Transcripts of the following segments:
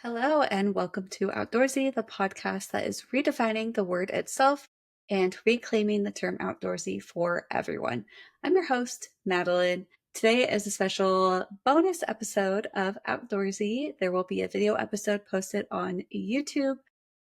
Hello, and welcome to Outdoorsy, the podcast that is redefining the word itself and reclaiming the term outdoorsy for everyone. I'm your host, Madeline. Today is a special bonus episode of Outdoorsy. There will be a video episode posted on YouTube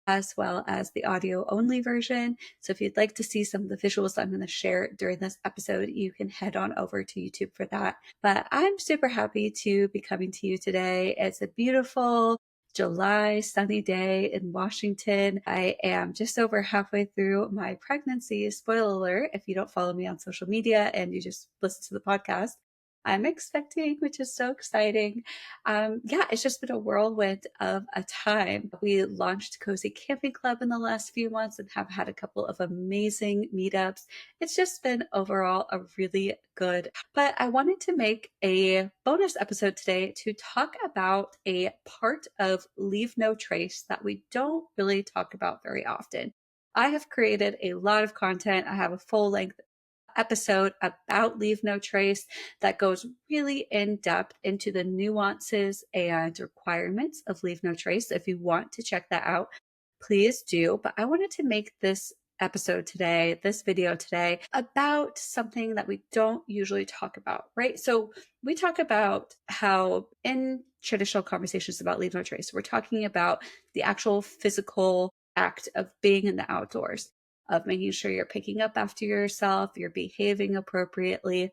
as well as the audio only version. So if you'd like to see some of the visuals I'm going to share during this episode, you can head on over to YouTube for that. But I'm super happy to be coming to you today. It's a beautiful July sunny day in Washington. I am just over halfway through my pregnancy. Spoiler alert, if you don't follow me on social media and you just listen to the podcast, I'm expecting, which is so exciting. It's just been a whirlwind of a time. We launched Cozy Camping Club in the last few months and have had a couple of amazing meetups. It's just been overall a really good. But I wanted to make a bonus episode today to talk about a part of Leave No Trace that we don't really talk about very often. I have created a lot of content. I have a full length episode about Leave No Trace that goes really in depth into the nuances and requirements of Leave No Trace. If you want to check that out, please do. But I wanted to make this episode today, this video today, about something that we don't usually talk about, right? So we talk about how in traditional conversations about Leave No Trace, we're talking about the actual physical act of being in the outdoors, of making sure you're picking up after yourself, you're behaving appropriately,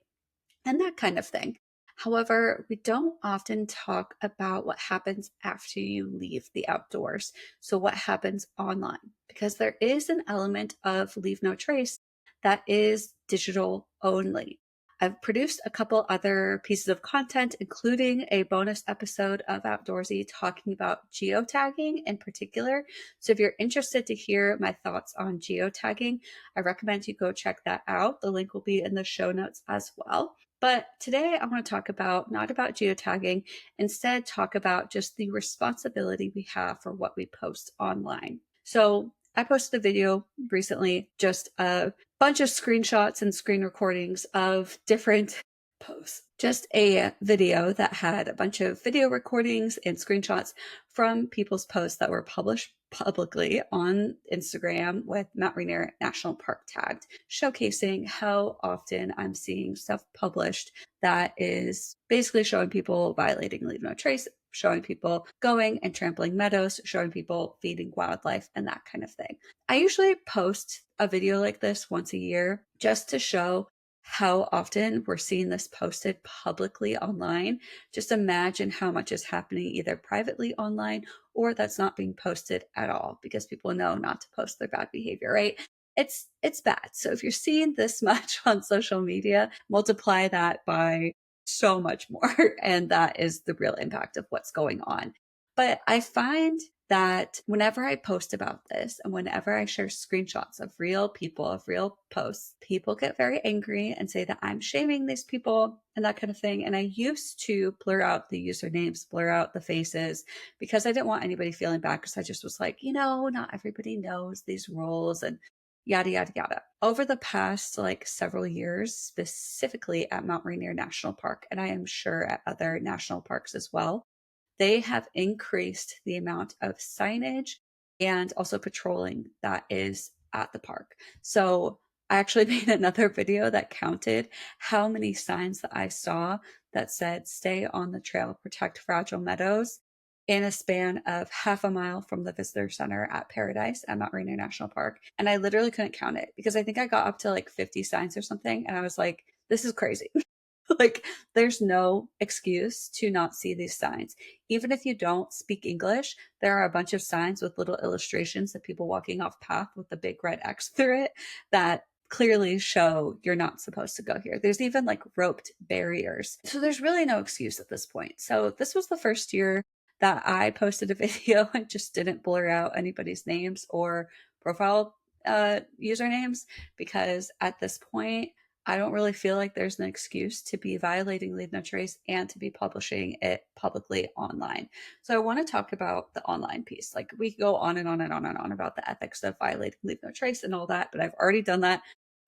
and that kind of thing. However, we don't often talk about what happens after you leave the outdoors. So, what happens online? Because there is an element of Leave No Trace that is digital only. I've produced a couple other pieces of content, including a bonus episode of Outdoorsy talking about geotagging in particular. So if you're interested to hear my thoughts on geotagging, I recommend you go check that out. The link will be in the show notes as well. But today I want to talk about not about geotagging, instead talk about just the responsibility we have for what we post online. So I posted a video recently, just a bunch of screenshots and screen recordings of different posts. Just a video that had a bunch of video recordings and screenshots from people's posts that were published publicly on Instagram with Mount Rainier National Park tagged, showcasing how often I'm seeing stuff published that is basically showing people violating Leave No Trace, showing people going and trampling meadows, showing people feeding wildlife, and that kind of thing. I usually post a video like this once a year just to show how often we're seeing this posted publicly online. Just imagine how much is happening either privately online or that's not being posted at all because people know not to post their bad behavior, right? It's bad. So if you're seeing this much on social media, multiply that by so much more. And that is the real impact of what's going on. But I find that whenever I post about this and whenever I share screenshots of real people, of real posts, people get very angry and say that I'm shaming these people and that kind of thing. And I used to blur out the usernames, blur out the faces because I didn't want anybody feeling bad because I just was like, not everybody knows these rules and yada, yada, yada. Over the past several years, specifically at Mount Rainier National Park, and I am sure at other national parks as well, they have increased the amount of signage and also patrolling that is at the park. So I actually made another video that counted how many signs that I saw that said, stay on the trail, protect fragile meadows in a span of half a mile from the visitor center at Paradise at Mount Rainier National Park. And I literally couldn't count it because I think I got up to 50 signs or something. And I was like, this is crazy. There's no excuse to not see these signs. Even if you don't speak English, there are a bunch of signs with little illustrations of people walking off path with a big red X through it that clearly show you're not supposed to go here. There's even roped barriers. So there's really no excuse at this point. So this was the first year that I posted a video and just didn't blur out anybody's names or profile usernames because at this point, I don't really feel like there's an excuse to be violating Leave No Trace and to be publishing it publicly online. So I want to talk about the online piece. We could go on and on and on and on about the ethics of violating Leave No Trace and all that, but I've already done that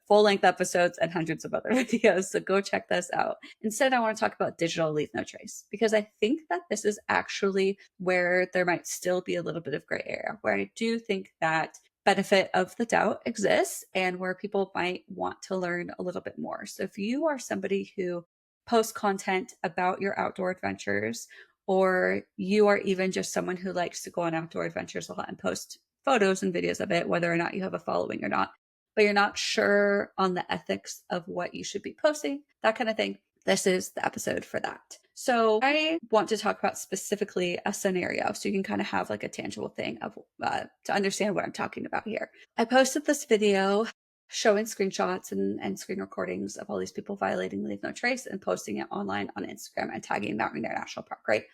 full-length episodes and hundreds of other videos, so go check those out. Instead, I want to talk about digital leave no trace, because I think that this is actually where there might still be a little bit of gray area, where I do think that benefit of the doubt exists and where people might want to learn a little bit more. So if you are somebody who posts content about your outdoor adventures, or you are even just someone who likes to go on outdoor adventures a lot and post photos and videos of it, whether or not you have a following or not, but you're not sure on the ethics of what you should be posting, that kind of thing, this is the episode for that. So I want to talk about specifically a scenario so you can kind of have like a tangible thing of to understand what I'm talking about here. I posted this video showing screenshots and screen recordings of all these people violating Leave No Trace and posting it online on Instagram and tagging Mountain Air National Park, right?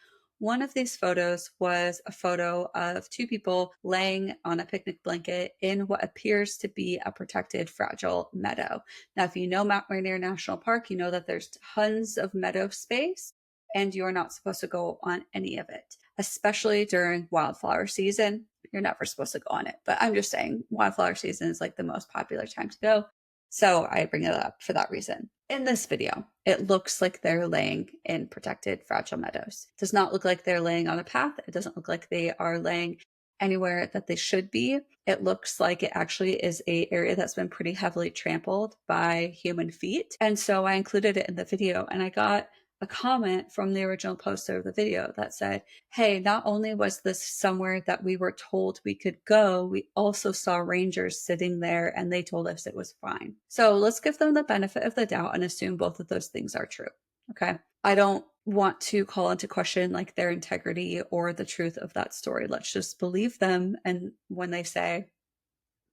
One of these photos was a photo of two people laying on a picnic blanket in what appears to be a protected fragile meadow. Now, if you know Mount Rainier National Park, you know that there's tons of meadow space and you are not supposed to go on any of it, especially during wildflower season. You're never supposed to go on it, but I'm just saying wildflower season is like the most popular time to go. So I bring it up for that reason. In this video, it looks like they're laying in protected fragile meadows. It does not look like they're laying on a path. It doesn't look like they are laying anywhere that they should be. It looks like it actually is an area that's been pretty heavily trampled by human feet. And so I included it in the video, and I got a comment from the original poster of the video that said, hey, not only was this somewhere that we were told we could go, we also saw rangers sitting there and they told us it was fine. So let's give them the benefit of the doubt and assume both of those things are true. Okay. I don't want to call into question like their integrity or the truth of that story. Let's just believe them. And when they say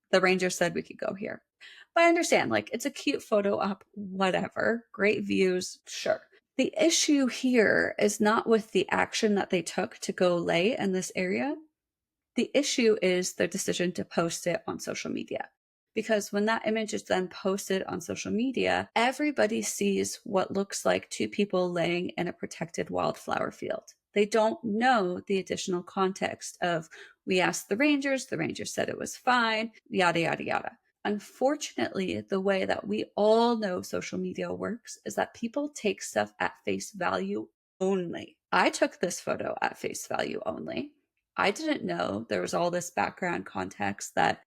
the ranger said we could go here, but I understand, like, it's a cute photo op, whatever, great views, sure. The issue here is not with the action that they took to go lay in this area. The issue is their decision to post it on social media. Because when that image is then posted on social media, everybody sees what looks like two people laying in a protected wildflower field. They don't know the additional context of, we asked the rangers said it was fine, yada, yada, yada. Unfortunately, the way that we all know social media works is that people take stuff at face value only. I took this photo at face value only. I didn't know there was all this background context that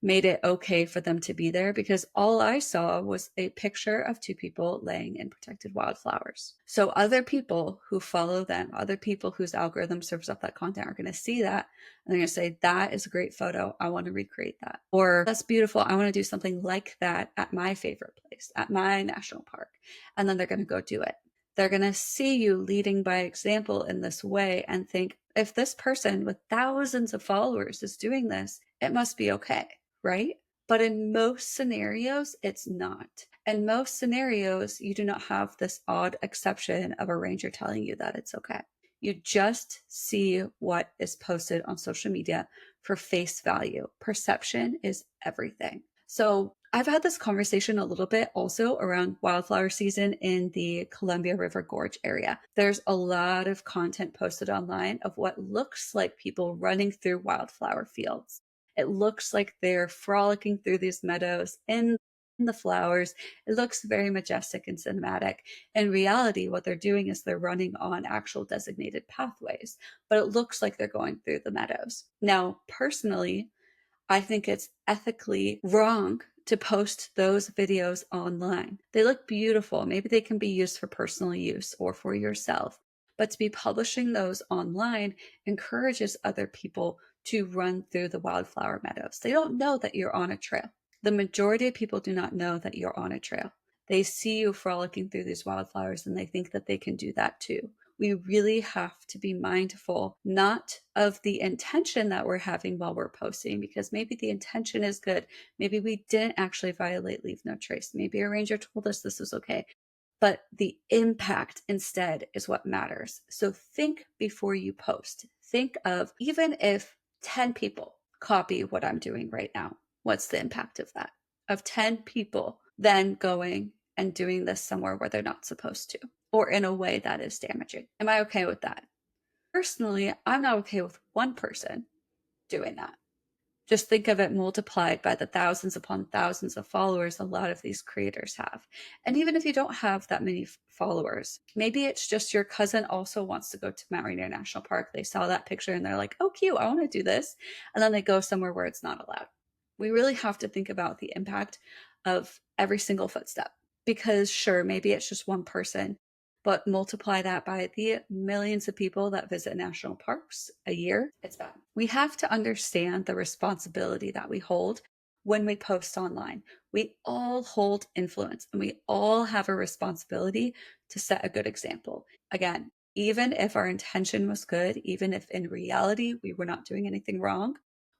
made it okay for them to be there, because all I saw was a picture of two people laying in protected wildflowers. So other people who follow them, other people whose algorithm serves up that content are going to see that and they're going to say, that is a great photo, I want to recreate that. Or that's beautiful, I want to do something like that at my favorite place, at my national park. And then they're going to go do it. They're going to see you leading by example in this way and think, if this person with thousands of followers is doing this, it must be okay, right? But in most scenarios, it's not. In most scenarios, you do not have this odd exception of a ranger telling you that it's okay. You just see what is posted on social media for face value. Perception is everything. So I've had this conversation a little bit also around wildflower season in the Columbia River Gorge area. There's a lot of content posted online of what looks like people running through wildflower fields. It looks like they're frolicking through these meadows in the flowers. It looks very majestic and cinematic. In reality, what they're doing is they're running on actual designated pathways, but it looks like they're going through the meadows. Now, personally, I think it's ethically wrong to post those videos online. They look beautiful. Maybe they can be used for personal use or for yourself. But to be publishing those online encourages other people to run through the wildflower meadows. They don't know that you're on a trail. The majority of people do not know that you're on a trail. They see you frolicking through these wildflowers and they think that they can do that too. We really have to be mindful, not of the intention that we're having while we're posting, because maybe the intention is good. Maybe we didn't actually violate Leave No Trace. Maybe a ranger told us this was okay. But the impact instead is what matters. So think before you post. Think of, even if 10 people copy what I'm doing right now, what's the impact of that? Of 10 people then going and doing this somewhere where they're not supposed to, or in a way that is damaging. Am I okay with that? Personally, I'm not okay with one person doing that. Just think of it multiplied by the thousands upon thousands of followers a lot of these creators have. And even if you don't have that many followers, maybe it's just your cousin also wants to go to Mount Rainier National Park. They saw that picture and they're like, oh, cute, I want to do this. And then they go somewhere where it's not allowed. We really have to think about the impact of every single footstep, because sure, maybe it's just one person, but multiply that by the millions of people that visit national parks a year, it's bad. We have to understand the responsibility that we hold when we post online. We all hold influence and we all have a responsibility to set a good example. Again, even if our intention was good, even if in reality we were not doing anything wrong,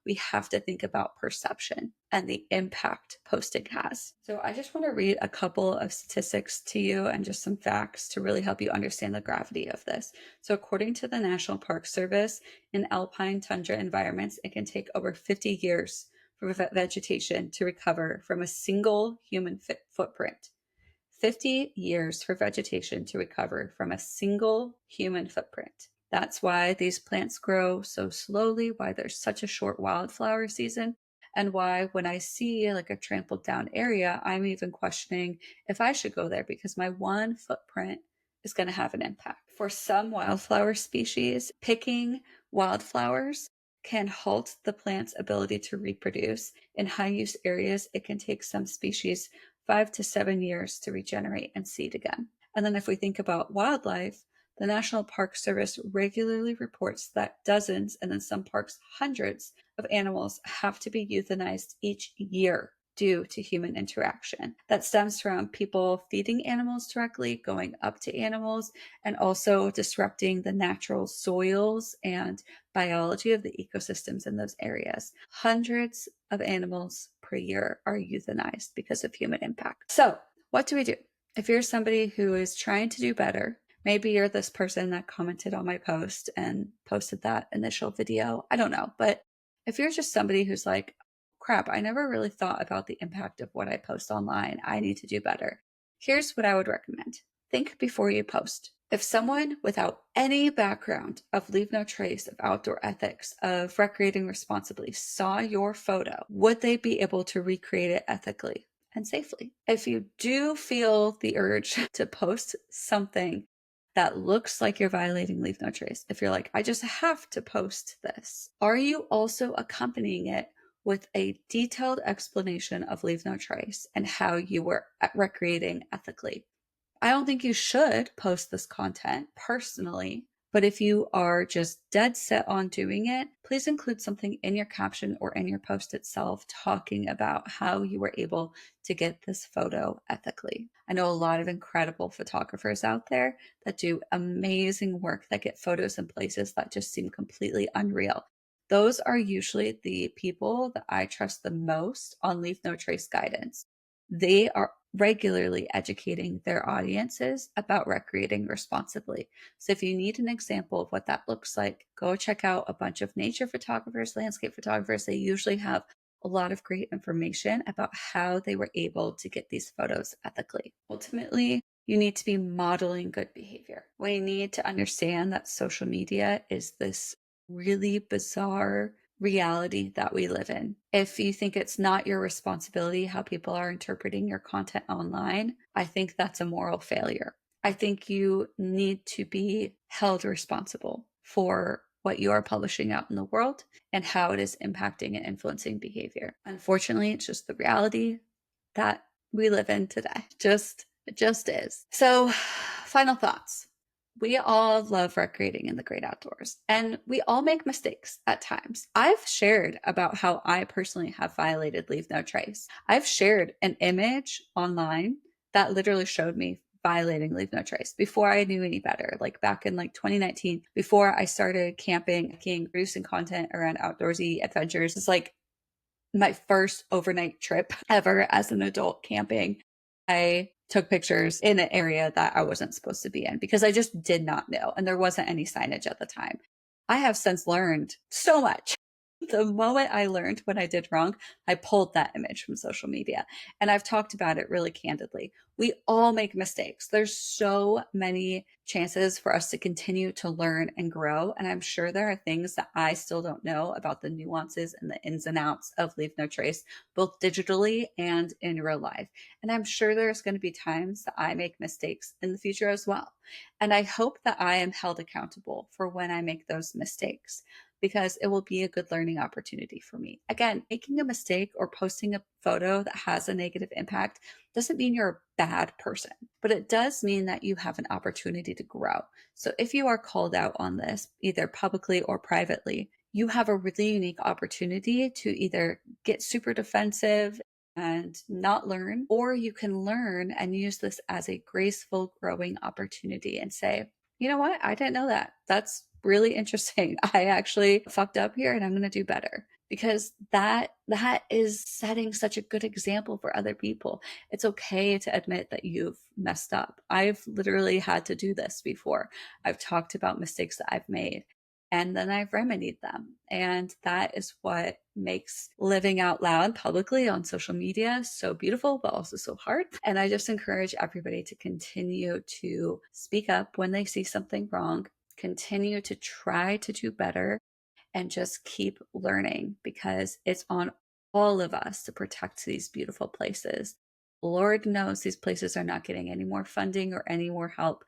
we have to think about perception and the impact posting has. So I just want to read a couple of statistics to you and just some facts to really help you understand the gravity of this. So according to the National Park Service, in alpine tundra environments, it can take over 50 years for vegetation to recover from a single human footprint. 50 years for vegetation to recover from a single human footprint. That's why these plants grow so slowly, why there's such a short wildflower season, and why when I see like a trampled down area, I'm even questioning if I should go there because my one footprint is going to have an impact. For some wildflower species, picking wildflowers can halt the plant's ability to reproduce. In high use areas, it can take some species 5 to 7 years to regenerate and seed again. And then if we think about wildlife, the National Park Service regularly reports that dozens, and in some parks, hundreds of animals have to be euthanized each year due to human interaction. That stems from people feeding animals directly, going up to animals, and also disrupting the natural soils and biology of the ecosystems in those areas. Hundreds of animals per year are euthanized because of human impact. So, what do we do? If you're somebody who is trying to do better, maybe you're this person that commented on my post and posted that initial video. I don't know. But if you're just somebody who's like, crap, I never really thought about the impact of what I post online, I need to do better. Here's what I would recommend. Think before you post. If someone without any background of Leave No Trace, of outdoor ethics, of recreating responsibly saw your photo, would they be able to recreate it ethically and safely? If you do feel the urge to post something that looks like you're violating Leave No Trace, if you're like, I just have to post this, are you also accompanying it with a detailed explanation of Leave No Trace and how you were recreating ethically? I don't think you should post this content personally, but if you are just dead set on doing it, please include something in your caption or in your post itself talking about how you were able to get this photo ethically. I know a lot of incredible photographers out there that do amazing work that get photos in places that just seem completely unreal. Those are usually the people that I trust the most on Leave No Trace guidance. They are regularly educating their audiences about recreating responsibly. So if you need an example of what that looks like, go check out a bunch of nature photographers, landscape photographers. They usually have a lot of great information about how they were able to get these photos ethically. Ultimately, you need to be modeling good behavior. We need to understand that social media is this really bizarre reality that we live in. If you think it's not your responsibility how people are interpreting your content online, I think that's a moral failure. I think you need to be held responsible for what you are publishing out in the world and how it is impacting and influencing behavior. Unfortunately, it's just the reality that we live in today. It just is. So, final thoughts. We all love recreating in the great outdoors, and we all make mistakes at times. I've shared about how I personally have violated Leave No Trace. I've shared an image online that literally showed me violating Leave No Trace before I knew any better, like back in like 2019, before I started camping, producing content around outdoorsy adventures. It's like my first overnight trip ever as an adult camping. I took pictures in an area that I wasn't supposed to be in because I just did not know. And there wasn't any signage at the time. I have since learned so much The moment I learned what I did wrong, I pulled that image from social media. And I've talked about it really candidly. We all make mistakes. There's so many chances for us to continue to learn and grow. And I'm sure there are things that I still don't know about the nuances and the ins and outs of Leave No Trace, both digitally and in real life. And I'm sure there's going to be times that I make mistakes in the future as well. And I hope that I am held accountable for when I make those mistakes, because it will be a good learning opportunity for me. Again, making a mistake or posting a photo that has a negative impact doesn't mean you're a bad person, but it does mean that you have an opportunity to grow. So if you are called out on this, either publicly or privately, you have a really unique opportunity to either get super defensive and not learn, or you can learn and use this as a graceful growing opportunity and say, you know what? I didn't know that. That's really interesting. I actually fucked up here and I'm going to do better, because that is setting such a good example for other people. It's okay to admit that you've messed up. I've literally had to do this before. I've talked about mistakes that I've made and then I've remedied them. And that is what makes living out loud publicly on social media so beautiful, but also so hard. And I just encourage everybody to continue to speak up when they see something wrong, continue to try to do better, and just keep learning, because it's on all of us to protect these beautiful places. Lord knows these places are not getting any more funding or any more help.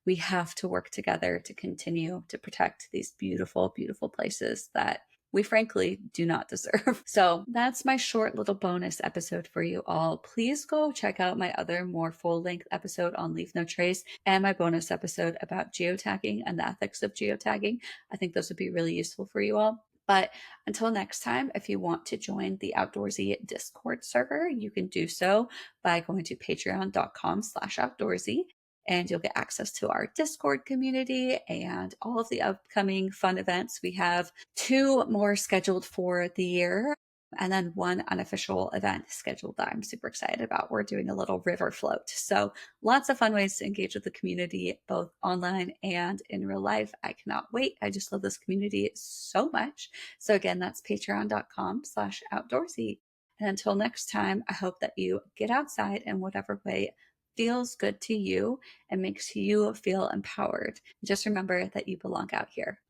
We have to work together to continue to protect these beautiful, beautiful places that we frankly do not deserve. So that's my short little bonus episode for you all. Please go check out my other more full length episode on Leave No Trace and my bonus episode about geotagging and the ethics of geotagging. I think those would be really useful for you all. But until next time, if you want to join the Outdoorsy Discord server, you can do so by going to patreon.com/outdoorsy. And you'll get access to our Discord community and all of the upcoming fun events. We have 2 more scheduled for the year, and then 1 unofficial event scheduled that I'm super excited about. We're doing a little river float. So lots of fun ways to engage with the community, both online and in real life. I cannot wait. I just love this community so much. So again, that's patreon.com/outdoorsy. And until next time, I hope that you get outside in whatever way feels good to you and makes you feel empowered. Just remember that you belong out here.